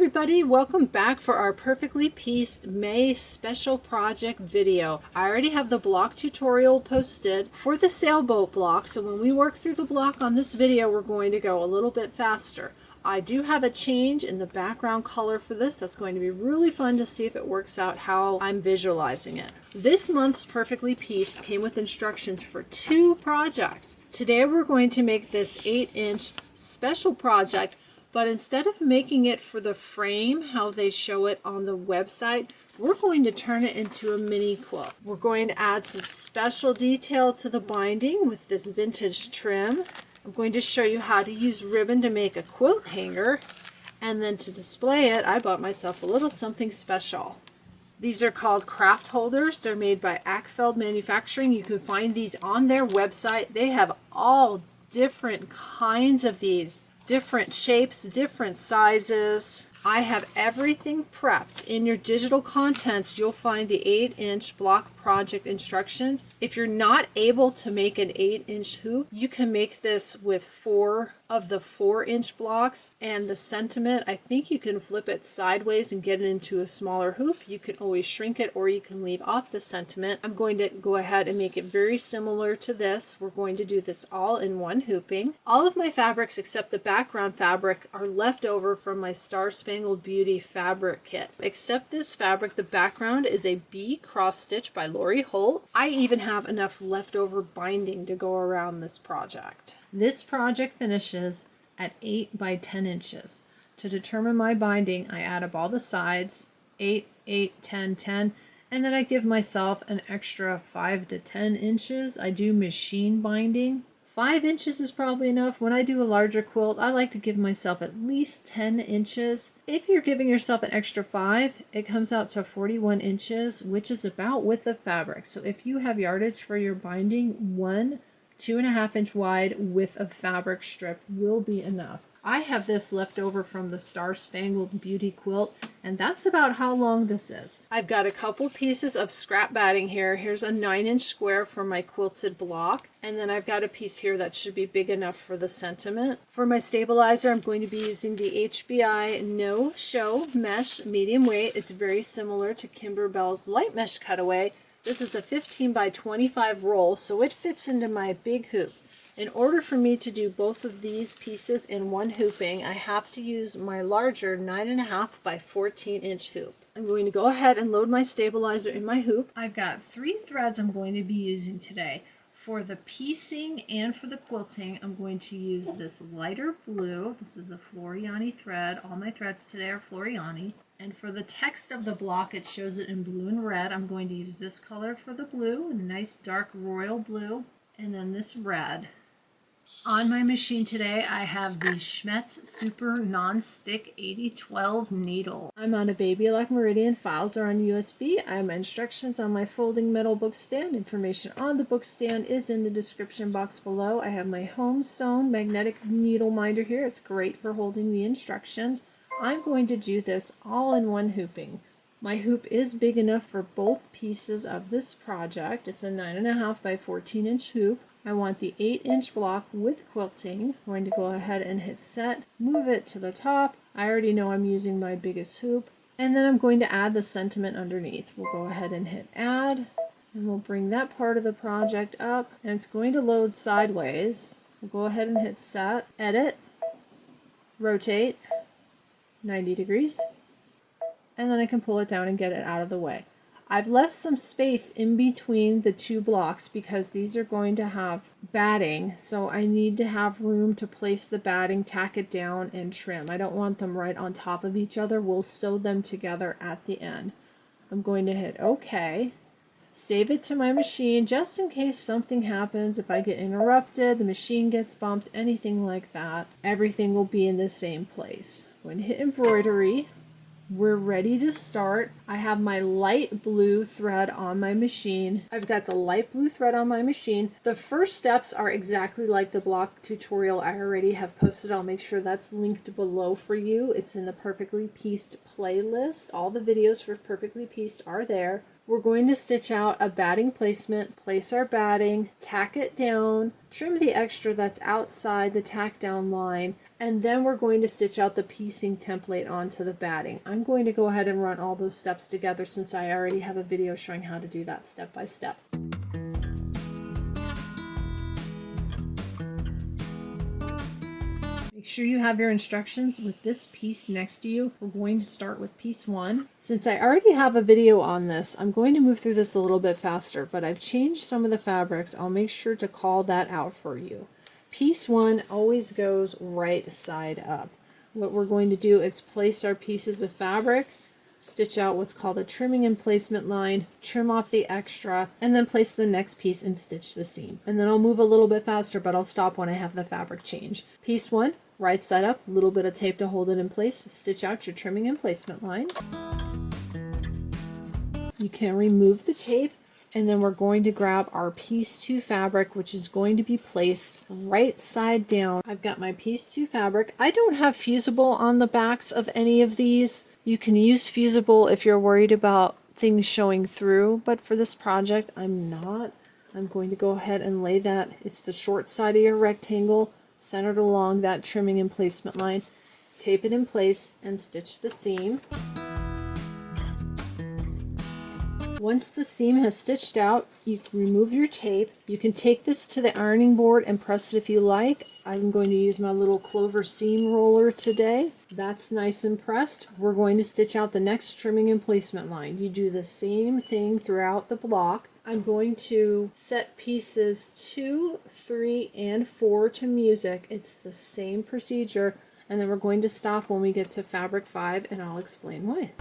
everybody, welcome back for our Perfectly Pieced May special project video. I already have the block tutorial posted for the sailboat block, so when we work through the block on this video, we're going to go a little bit faster. I do have a change in the background color for this. That's going to be really fun to see if it works out how I'm visualizing it. This month's Perfectly Pieced came with instructions for 2 projects. Today we're going to make this 8-inch special project, but instead of making it for the frame, how they show it on the website, we're going to turn it into a mini quilt. We're going to add some special detail to the binding with this vintage trim. I'm going to show you how to use ribbon to make a quilt hanger. And then to display it, I bought myself a little something special. These are called craft holders. They're made by Ackfeld Manufacturing. You can find these on their website. They have all different kinds of these. Different shapes, different sizes. I have everything prepped. In your digital contents, you'll find the 8-inch block project instructions. If you're not able to make an 8-inch hoop, you can make this with 4 of the 4-inch blocks. And the sentiment, I think you can flip it sideways and get it into a smaller hoop. You can always shrink it, or you can leave off the sentiment. I'm going to go ahead and make it very similar to this. We're going to do this all in one hooping. All of my fabrics except the background fabric are left over from my Star Spangled Beauty fabric kit. Except this fabric, the background is a bee cross stitch by Lori Holt. I even have enough leftover binding to go around this project. This project finishes at 8 by 10 inches. To determine my binding, I add up all the sides, 8, 8, 10, 10, and then I give myself an extra 5 to 10 inches. I do machine binding. 5 inches is probably enough. When I do a larger quilt, I like to give myself at least 10 inches. If you're giving yourself an extra 5, it comes out to 41 inches, which is about width of fabric. So if you have yardage for your binding, 1 2.5 inch wide width of fabric strip will be enough. I have this left over from the Star Spangled Beauty quilt, and that's about how long this is. I've got a couple pieces of scrap batting here. Here's a 9-inch square for my quilted block, and then I've got a piece here that should be big enough for the sentiment. For my stabilizer, I'm going to be using the HBI No Show Mesh medium weight. It's very similar to Kimberbell's light mesh cutaway. This is a 15 by 25 roll, so it fits into my big hoop. In order for me to do both of these pieces in one hooping, I have to use my larger 9.5 by 14 inch hoop. I'm going to go ahead and load my stabilizer in my hoop. I've got 3 threads I'm going to be using today. For the piecing and for the quilting, I'm going to use this lighter blue. This is a Floriani thread. All my threads today are Floriani. And for the text of the block, it shows it in blue and red. I'm going to use this color for the blue, a nice dark royal blue, and then this red. On my machine today, I have the Schmetz Super Non-Stick 8012 needle. I'm on a Baby Lock Meridian. Files are on USB. I have my instructions on my folding metal book stand. Information on the book stand is in the description box below. I have my home sewn magnetic needle minder here. It's great for holding the instructions. I'm going to do this all in one hooping. My hoop is big enough for both pieces of this project. It's a 9.5 by 14 inch hoop. I want the 8-inch block with quilting. I'm going to go ahead and hit set, move it to the top. I already know I'm using my biggest hoop. And then I'm going to add the sentiment underneath. We'll go ahead and hit add, and we'll bring that part of the project up, and it's going to load sideways. We'll go ahead and hit set, edit, rotate 90 degrees, and then I can pull it down and get it out of the way. I've left some space in between the 2 blocks because these are going to have batting, so I need to have room to place the batting, tack it down, and trim. I don't want them right on top of each other. We'll sew them together at the end. I'm going to hit OK, save it to my machine just in case something happens. If I get interrupted, the machine gets bumped, anything like that, everything will be in the same place. I'm going to hit embroidery. We're ready to start. I have my light blue thread on my machine. I've got the light blue thread on my machine. The first steps are exactly like the block tutorial I already have posted. I'll make sure that's linked below for you. It's in the Perfectly Pieced playlist. All the videos for Perfectly Pieced are there. We're going to stitch out a batting placement, place our batting, tack it down, trim the extra that's outside the tack down line, And then we're going to stitch out the piecing template onto the batting. I'm going to go ahead and run all those steps together since I already have a video showing how to do that step by step. Make sure you have your instructions with this piece next to you. We're going to start with piece 1. Since I already have a video on this, I'm going to move through this a little bit faster, but I've changed some of the fabrics. I'll make sure to call that out for you. Piece 1 always goes right side up. What we're going to do is place our pieces of fabric, stitch out what's called a trimming and placement line, trim off the extra, and then place the next piece and stitch the seam. And then I'll move a little bit faster, but I'll stop when I have the fabric change. Piece 1, right side up, a little bit of tape to hold it in place, stitch out your trimming and placement line. You can remove the tape, and then we're going to grab our piece 2 fabric, which is going to be placed right side down. I've got my piece 2 fabric. I don't have fusible on the backs of any of these. You can use fusible if you're worried about things showing through, but for this project, I'm not. I'm going to go ahead and lay that. It's the short side of your rectangle, centered along that trimming and placement line. Tape it in place and stitch the seam. Once the seam has stitched out, you can remove your tape. You can take this to the ironing board and press it if you like. I'm going to use my little Clover Seam Roller today. That's nice and pressed. We're going to stitch out the next trimming and placement line. You do the same thing throughout the block. I'm going to set pieces 2, 3, and 4 to music. It's the same procedure, and then we're going to stop when we get to fabric 5, and I'll explain why.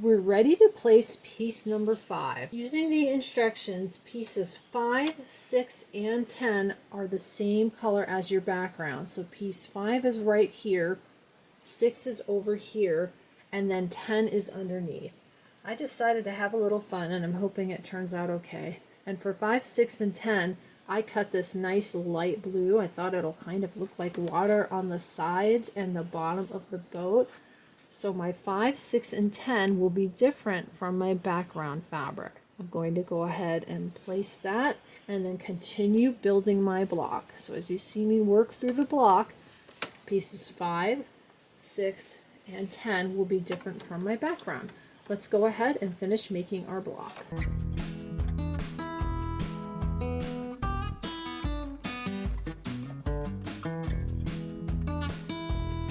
We're ready to place piece number 5. Using the instructions, pieces 5, 6, and 10 are the same color as your background. So piece 5 is right here, 6 is over here, and then 10 is underneath. I decided to have a little fun, and I'm hoping it turns out okay. And for 5, 6, and 10, I cut this nice light blue. I thought it'll kind of look like water on the sides and the bottom of the boat. So my 5, 6, and 10 will be different from my background fabric. I'm going to go ahead and place that and then continue building my block. So as you see me work through the block, pieces 5, 6, and 10 will be different from my background. Let's go ahead and finish making our block.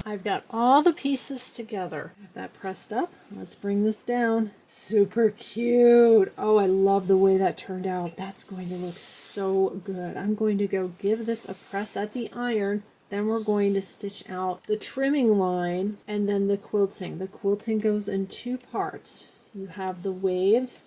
I've got all the pieces together. Got that pressed up. Let's bring this down. Super cute. Oh, I love the way that turned out. That's going to look so good. I'm going to go give this a press at the iron. Then we're going to stitch out the trimming line and then the quilting. The quilting goes in 2 parts. You have the waves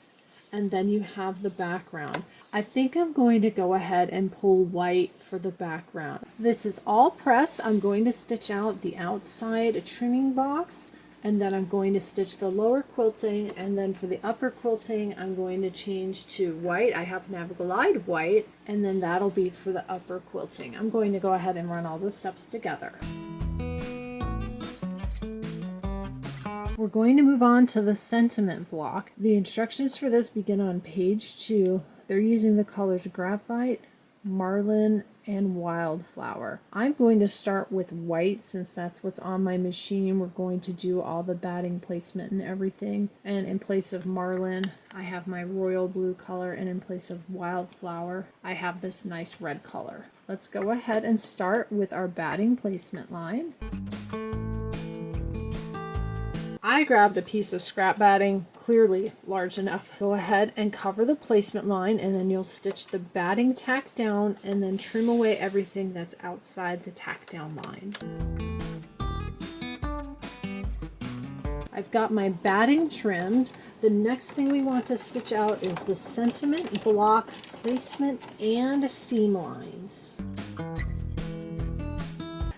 and then you have the background. I think I'm going to go ahead and pull white for the background. This is all pressed. I'm going to stitch out the outside trimming box, and then I'm going to stitch the lower quilting, and then for the upper quilting I'm going to change to white. I happen to have glide white, and then that'll be for the upper quilting. I'm going to go ahead and run all those steps together. We're going to move on to the sentiment block. The instructions for this begin on page 2. They're using the colors Graphite, Marlin, and Wildflower. I'm going to start with white since that's what's on my machine. We're going to do all the batting placement and everything. And in place of Marlin, I have my royal blue color, and in place of Wildflower, I have this nice red color. Let's go ahead and start with our batting placement line. I grabbed a piece of scrap batting, clearly large enough. Go ahead and cover the placement line, and then you'll stitch the batting tack down and then trim away everything that's outside the tack down line. I've got my batting trimmed. The next thing we want to stitch out is the sentiment block placement and seam lines.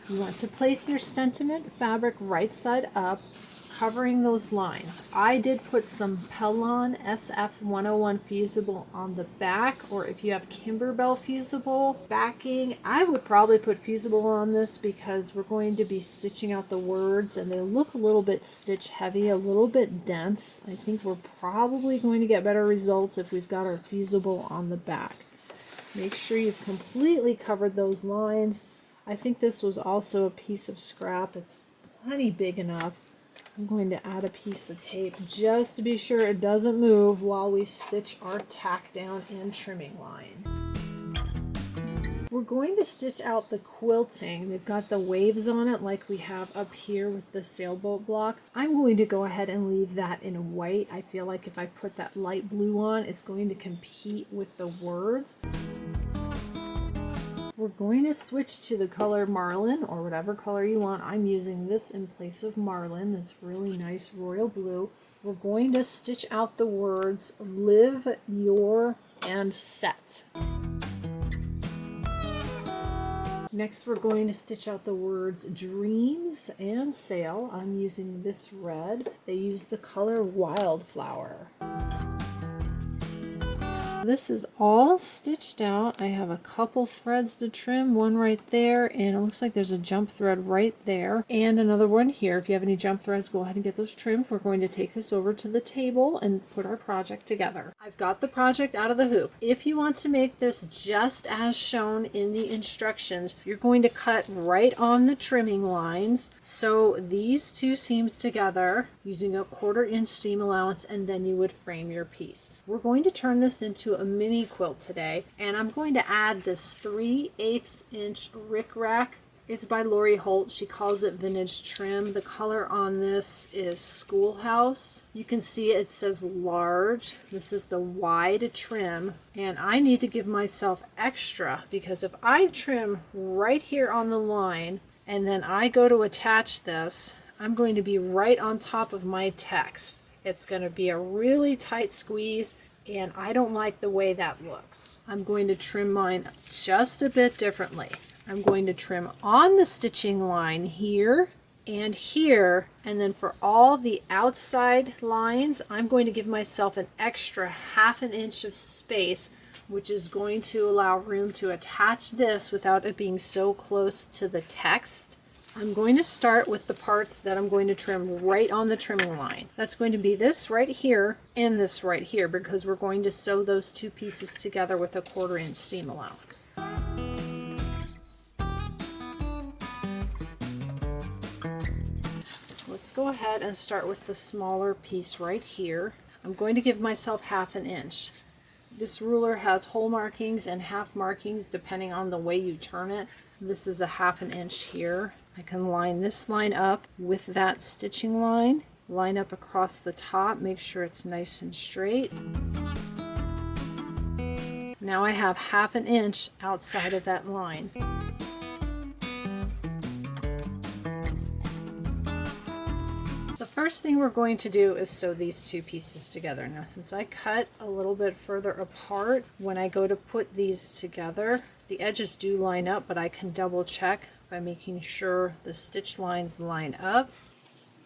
You want to place your sentiment fabric right side up, covering those lines. I did put some Pellon SF101 fusible on the back, or if you have Kimberbell fusible backing, I would probably put fusible on this because we're going to be stitching out the words and they look a little bit stitch heavy, a little bit dense. I think we're probably going to get better results if we've got our fusible on the back. Make sure you've completely covered those lines. I think this was also a piece of scrap. It's plenty big enough. I'm going to add a piece of tape just to be sure it doesn't move while we stitch our tack down and trimming line. We're going to stitch out the quilting. They've got the waves on it like we have up here with the sailboat block. I'm going to go ahead and leave that in white. I feel like if I put that light blue on, it's going to compete with the words. We're going to switch to the color Marlin, or whatever color you want. I'm using this in place of Marlin. That's really nice royal blue. We're going to stitch out the words live, your, and set. Next, we're going to stitch out the words dreams and sail. I'm using this red. They use the color wildflower. This is all stitched out. I have a couple threads to trim, one right there, and it looks like there's a jump thread right there, and another one here. If you have any jump threads, go ahead and get those trimmed. We're going to take this over to the table and put our project together. I've got the project out of the hoop. If you want to make this just as shown in the instructions, you're going to cut right on the trimming lines. Sew these two seams together using a 1/4 inch seam allowance, and then you would frame your piece. We're going to turn this into a mini quilt today, and I'm going to add this 3/8 inch Ric Rak. It's by Lori Holt. She calls it vintage trim. The color on this is Schoolhouse. You can see it says large. This is the wide trim, and I need to give myself extra because if I trim right here on the line and then I go to attach this, I'm going to be right on top of my text. It's going to be a really tight squeeze, and I don't like the way that looks. I'm going to trim mine just a bit differently. I'm going to trim on the stitching line here, and then for all the outside lines, I'm going to give myself an extra 1/2 inch of space, which is going to allow room to attach this without it being so close to the text. I'm going to start with the parts that I'm going to trim right on the trimming line. That's going to be this right here and this right here, because we're going to sew those two pieces together with a 1/4 inch seam allowance. Let's go ahead and start with the smaller piece right here. I'm going to give myself 1/2 inch. This ruler has hole markings and half markings depending on the way you turn it. This is a 1/2 inch here. I can line this line up with that stitching line, line up across the top, make sure it's nice and straight. Now I have 1/2 inch outside of that line. The first thing we're going to do is sew these two pieces together. Now, since I cut a little bit further apart, when I go to put these together, the edges do line up, but I can double check by making sure the stitch lines line up.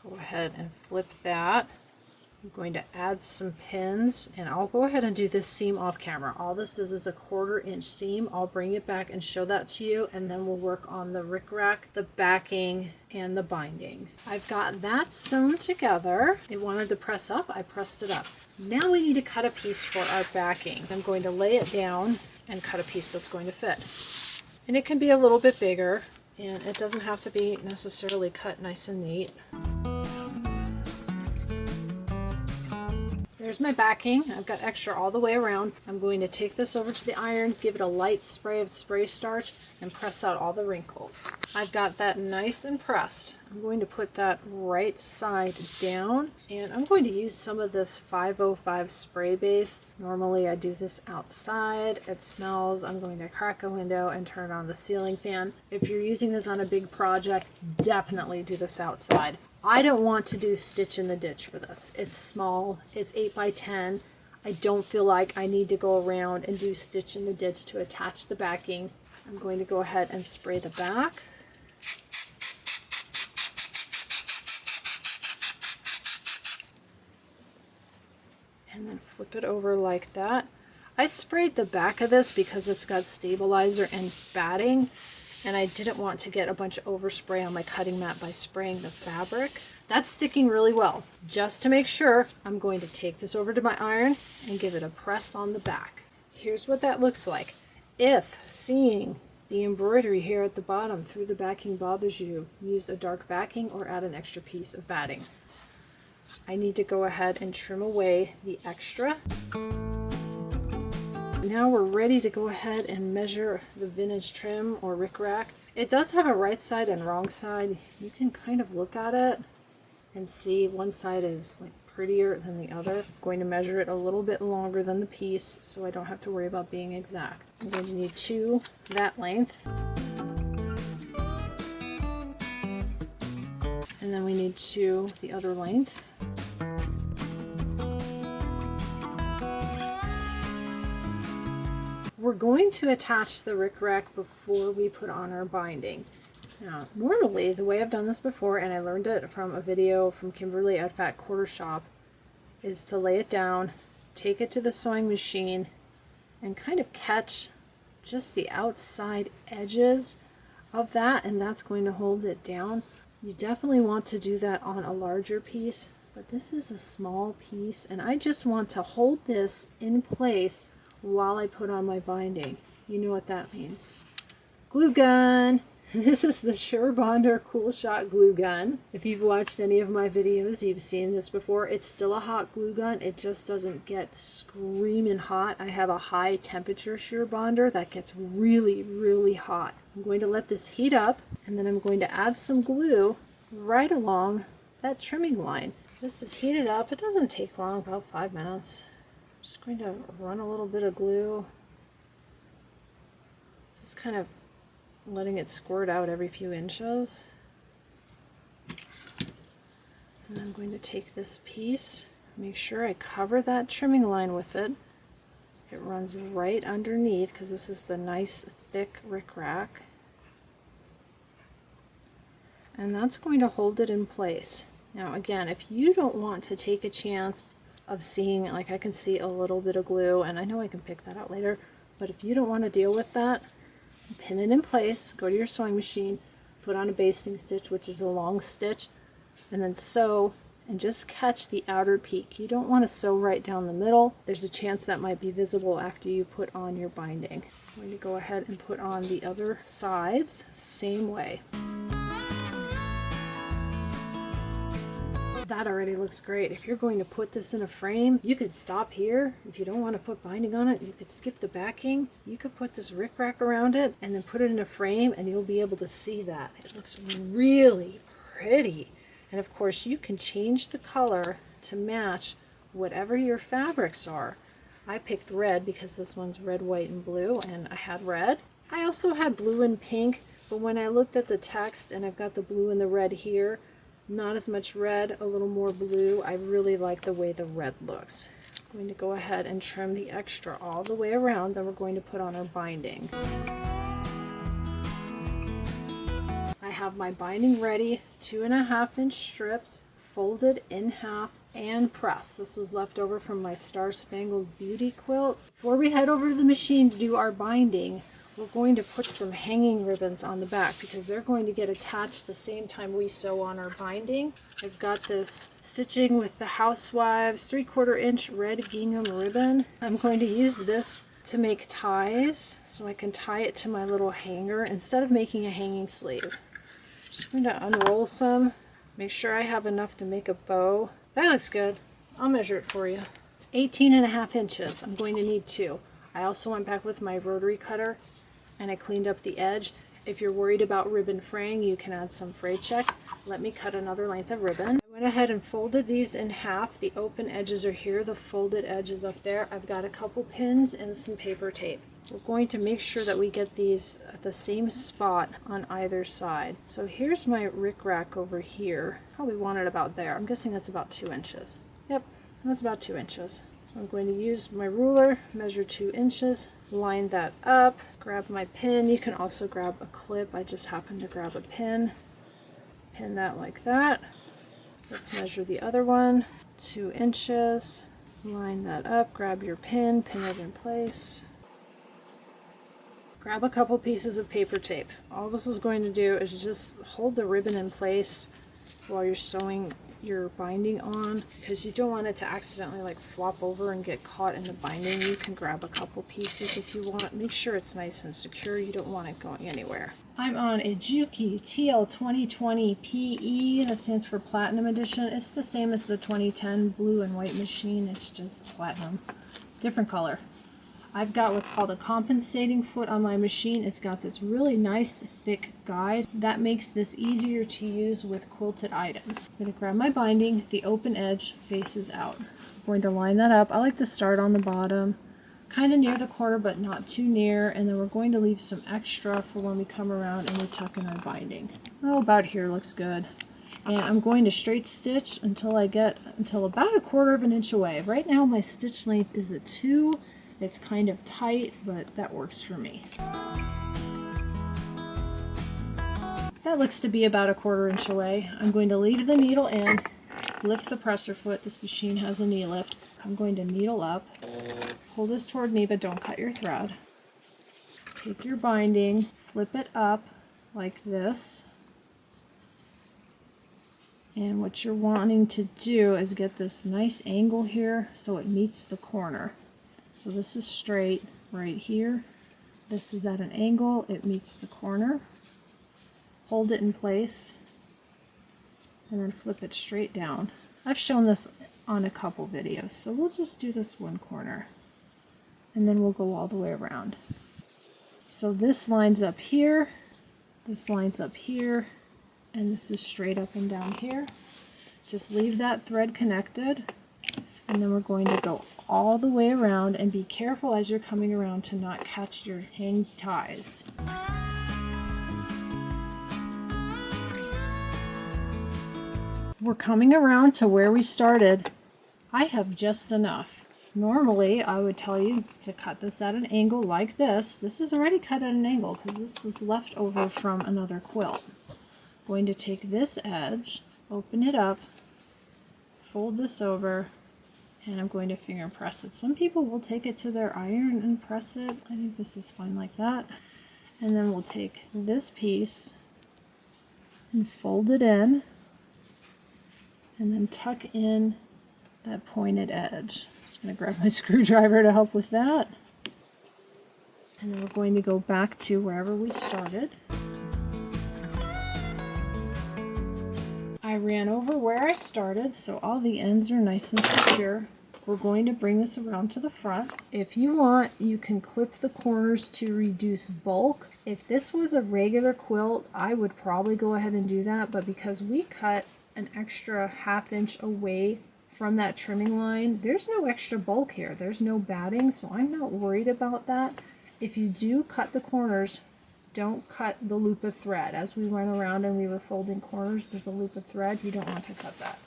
Go ahead and flip that. I'm going to add some pins, and I'll go ahead and do this seam off camera. All this is a 1/4 inch seam. I'll bring it back and show that to you, and then we'll work on the Ric Rak, the backing, and the binding. I've got that sewn together. It wanted to press up, I pressed it up. Now we need to cut a piece for our backing. I'm going to lay it down and cut a piece that's going to fit. And it can be a little bit bigger, and it doesn't have to be necessarily cut nice and neat. There's my backing. I've got extra all the way around. I'm going to take this over to the iron, give it a light spray of spray starch, and press out all the wrinkles. I've got that nice and pressed. I'm going to put that right side down, and I'm going to use some of this 505 spray base. Normally I do this outside. It smells. I'm going to crack a window and turn on the ceiling fan. If you're using this on a big project, definitely do this outside. I don't want to do stitch in the ditch for this. It's small, it's 8 by 10. I don't feel like I need to go around and do stitch in the ditch to attach the backing. I'm going to go ahead and spray the back. And then flip it over like that. I sprayed the back of this because it's got stabilizer and batting, and I didn't want to get a bunch of overspray on my cutting mat by spraying the fabric. That's sticking really well. Just to make sure, I'm going to take this over to my iron and give it a press on the back. Here's what that looks like. If seeing the embroidery here at the bottom through the backing bothers you, use a dark backing or add an extra piece of batting. I need to go ahead and trim away the extra. Now we're ready to go ahead and measure the vintage trim or Ric Rak. It does have a right side and wrong side. You can kind of look at it and see one side is like prettier than the other. I'm going to measure it a little bit longer than the piece so I don't have to worry about being exact. I'm going to need 2 that length. And then we need 2 the other length. We're going to attach the Ric Rak before we put on our binding. Now, normally, the way I've done this before, and I learned it from a video from Kimberly at Fat Quarter Shop, is to lay it down, take it to the sewing machine, and kind of catch just the outside edges of that, and that's going to hold it down. You definitely want to do that on a larger piece, but this is a small piece, and I just want to hold this in place while I put on my binding. You know what that means. Glue gun! This is the SureBonder Cool Shot glue gun. If you've watched any of my videos, you've seen this before. It's still a hot glue gun. It just doesn't get screaming hot. I have a high temperature SureBonder that gets really, really hot. I'm going to let this heat up, and then I'm going to add some glue right along that trimming line. This is heated up. It doesn't take long, about 5 minutes. Just going to run a little bit of glue. Just kind of letting it squirt out every few inches. And I'm going to take this piece, make sure I cover that trimming line with it. It runs right underneath because this is the nice thick Ric Rak. And that's going to hold it in place. Now again, if you don't want to take a chance of seeing, like I can see a little bit of glue, and I know I can pick that out later, but if you don't want to deal with that, pin it in place, go to your sewing machine, put on a basting stitch, which is a long stitch, and then sew and just catch the outer peak. You don't want to sew right down the middle. There's a chance that might be visible after you put on your binding. I'm going to go ahead and put on the other sides, same way. That already looks great. If you're going to put this in a frame, you could stop here. If you don't want to put binding on it, you could skip the backing. You could put this Ric Rak around it and then put it in a frame, and you'll be able to see that. It looks really pretty. And of course, you can change the color to match whatever your fabrics are. I picked red because this one's red, white, and blue, and I had red. I also had blue and pink, but when I looked at the text, and I've got the blue and the red here, not as much red, a little more blue. I really like the way the red looks. I'm going to go ahead and trim the extra all the way around, then we're going to put on our binding. I have my binding ready, 2.5 inch strips, folded in half and pressed. This was left over from my Star Spangled Beauty quilt. Before we head over to the machine to do our binding, we're going to put some hanging ribbons on the back because they're going to get attached the same time we sew on our binding. I've got this stitching with the Housewives 3/4 inch red gingham ribbon. I'm going to use this to make ties so I can tie it to my little hanger instead of making a hanging sleeve. Just going to unroll some, make sure I have enough to make a bow. That looks good. I'll measure it for you. It's 18.5 inches. I'm going to need 2. I also went back with my rotary cutter and I cleaned up the edge. If you're worried about ribbon fraying, you can add some fray check. Let me cut another length of ribbon. I went ahead and folded these in half. The open edges are here, the folded edges up there. I've got a couple pins and some paper tape. We're going to make sure that we get these at the same spot on either side. So here's my Ric Rak over here. Probably want it about there. I'm guessing that's about 2 inches. Yep, that's about 2 inches. I'm going to use my ruler, measure 2 inches, line that up, grab my pin. You can also grab a clip. I just happened to grab a pin. Pin that like that. Let's measure the other one, 2 inches, line that up, grab your pin, pin it in place. Grab a couple pieces of paper tape. All this is going to do is just hold the ribbon in place while you're sewing your binding on, because you don't want it to accidentally like flop over and get caught in the binding. You can grab a couple pieces if you want. Make sure it's nice and secure. You don't want it going anywhere. I'm on a Juki TL 2020 PE, that stands for Platinum Edition. It's the same as the 2010 blue and white machine, it's just platinum, different color. I've got what's called a compensating foot on my machine. It's got this really nice thick guide that makes this easier to use with quilted items. I'm going to grab my binding, the open edge faces out. I'm going to line that up. I like to start on the bottom, kind of near the corner but not too near, and then we're going to leave some extra for when we come around and we tuck in our binding. Oh, about here looks good. And I'm going to straight stitch until I get about 1/4 of an inch away. Right now my stitch length is a 2. It's kind of tight, but that works for me. That looks to be about 1/4 inch away. I'm going to leave the needle in, lift the presser foot. This machine has a knee lift. I'm going to needle up, pull this toward me, but don't cut your thread. Take your binding, flip it up like this. And what you're wanting to do is get this nice angle here so it meets the corner. So this is straight right here. This is at an angle, it meets the corner. Hold it in place and then flip it straight down. I've shown this on a couple videos, so we'll just do this one corner and then we'll go all the way around. So this lines up here, this lines up here, and this is straight up and down here. Just leave that thread connected, and then we're going to go all the way around, and be careful as you're coming around to not catch your hang ties. We're coming around to where we started. I have just enough. Normally I would tell you to cut this at an angle like this. This is already cut at an angle because this was left over from another quilt. I'm going to take this edge, open it up, fold this over, and I'm going to finger press it. Some people will take it to their iron and press it. I think this is fine like that. And then we'll take this piece and fold it in, and then tuck in that pointed edge. I'm just going to grab my screwdriver to help with that. And then we're going to go back to wherever we started. I ran over where I started, so all the ends are nice and secure. We're going to bring this around to the front. If you want, you can clip the corners to reduce bulk. If this was a regular quilt, I would probably go ahead and do that, but because we cut an extra 1/2 inch away from that trimming line, there's no extra bulk here. There's no batting, so I'm not worried about that. If you do cut the corners, don't cut the loop of thread. As we went around and we were folding corners, there's a loop of thread. You don't want to cut that.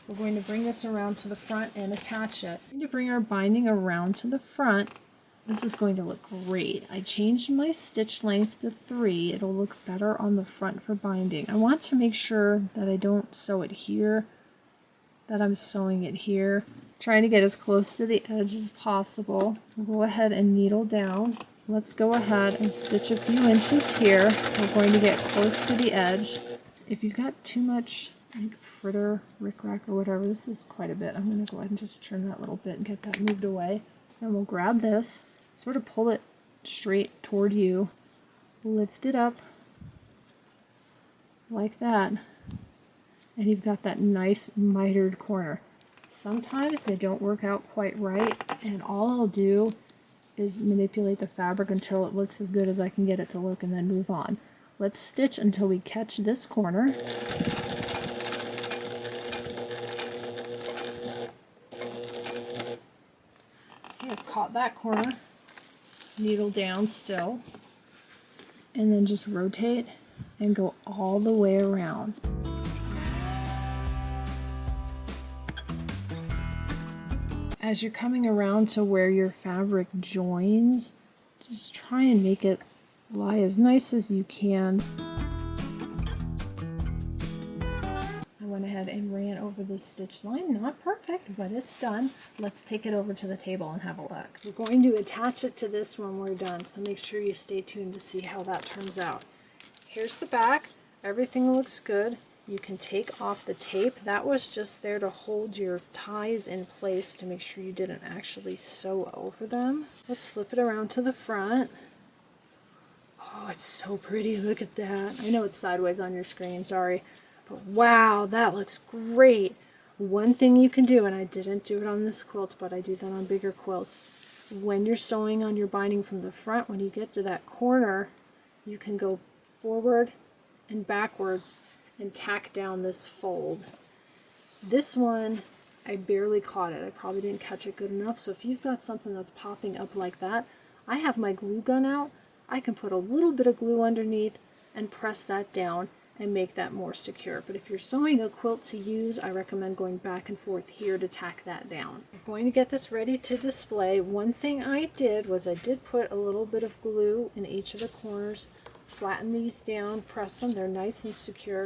We're going to bring this around to the front and attach it. We're going to bring our binding around to the front. This is going to look great. I changed my stitch length to 3. It'll look better on the front for binding. I want to make sure that I don't sew it here, that I'm sewing it here. Trying to get as close to the edge as possible. We'll go ahead and needle down. Let's go ahead and stitch a few inches here. We're going to get close to the edge. If you've got too much like fritter, Ric Rak, or whatever, this is quite a bit. I'm going to go ahead and just turn that little bit and get that moved away. And we'll grab this, sort of pull it straight toward you, lift it up like that, and you've got that nice mitered corner. Sometimes they don't work out quite right, and all I'll do is manipulate the fabric until it looks as good as I can get it to look, and then move on. Let's stitch until we catch this corner. Okay, I've caught that corner. Needle down still, and then just rotate and go all the way around. As you're coming around to where your fabric joins, just try and make it lie as nice as you can. I went ahead and ran over the stitch line. Not perfect, but it's done. Let's take it over to the table and have a look. We're going to attach it to this when we're done, so make sure you stay tuned to see how that turns out. Here's the back. Everything looks good. You can take off the tape. That was just there to hold your ties in place to make sure you didn't actually sew over them. Let's flip it around to the front. Oh, it's so pretty. Look at that. I know it's sideways on your screen, sorry. But wow, that looks great. One thing you can do, and I didn't do it on this quilt, but I do that on bigger quilts. When you're sewing on your binding from the front, when you get to that corner, you can go forward and backwards and tack down this fold. This one, I barely caught it. I probably didn't catch it good enough. So if you've got something that's popping up like that, I have my glue gun out. I can put a little bit of glue underneath and press that down and make that more secure. But if you're sewing a quilt to use, I recommend going back and forth here to tack that down. We're going to get this ready to display. One thing I did was I did put a little bit of glue in each of the corners, flatten these down, press them, they're nice and secure.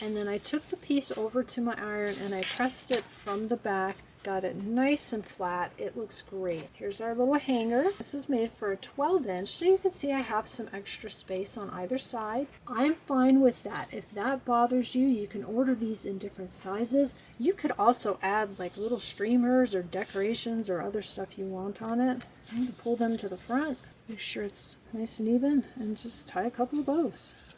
And then I took the piece over to my iron and I pressed it from the back, got it nice and flat. It looks great. Here's our little hanger. This is made for a 12-inch, so you can see I have some extra space on either side. I'm fine with that. If that bothers you, you can order these in different sizes. You could also add like little streamers or decorations or other stuff you want on it. I'm going to pull them to the front, make sure it's nice and even, and just tie a couple of bows.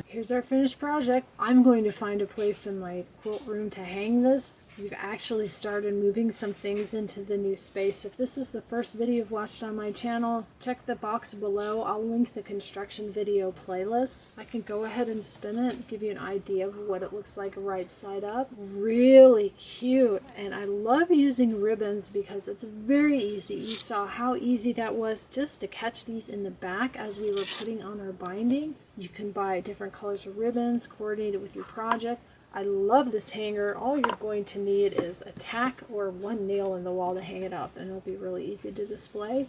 Here's our finished project. I'm going to find a place in my quilt room to hang this. We've actually started moving some things into the new space. If this is the first video you've watched on my channel, check the box below. I'll link the construction video playlist. I can go ahead and spin it, give you an idea of what it looks like right side up. Really cute. And I love using ribbons because it's very easy. You saw how easy that was just to catch these in the back as we were putting on our binding. You can buy different colors of ribbons, coordinate it with your project. I love this hanger. All you're going to need is a tack or one nail in the wall to hang it up, and it'll be really easy to display.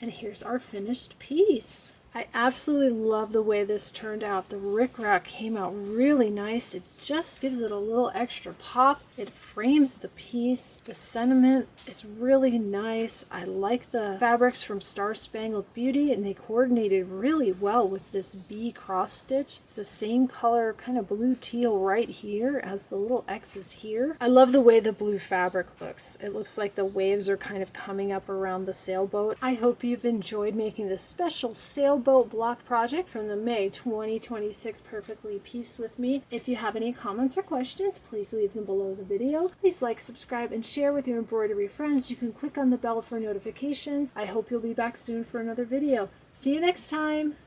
And here's our finished piece. I absolutely love the way this turned out. The Ric Rak came out really nice. It just gives it a little extra pop. It frames the piece. The sentiment is really nice. I like the fabrics from Star Spangled Beauty, and they coordinated really well with this bee cross stitch. It's the same color, kind of blue teal right here as the little X's here. I love the way the blue fabric looks. It looks like the waves are kind of coming up around the sailboat. I hope you've enjoyed making this special sailboat block project from the May 2026 Perfectly Piece with me. If you have any comments or questions, please leave them below the video. Please like, subscribe, and share with your embroidery friends. You can click on the bell for notifications. I hope you'll be back soon for another video. See you next time!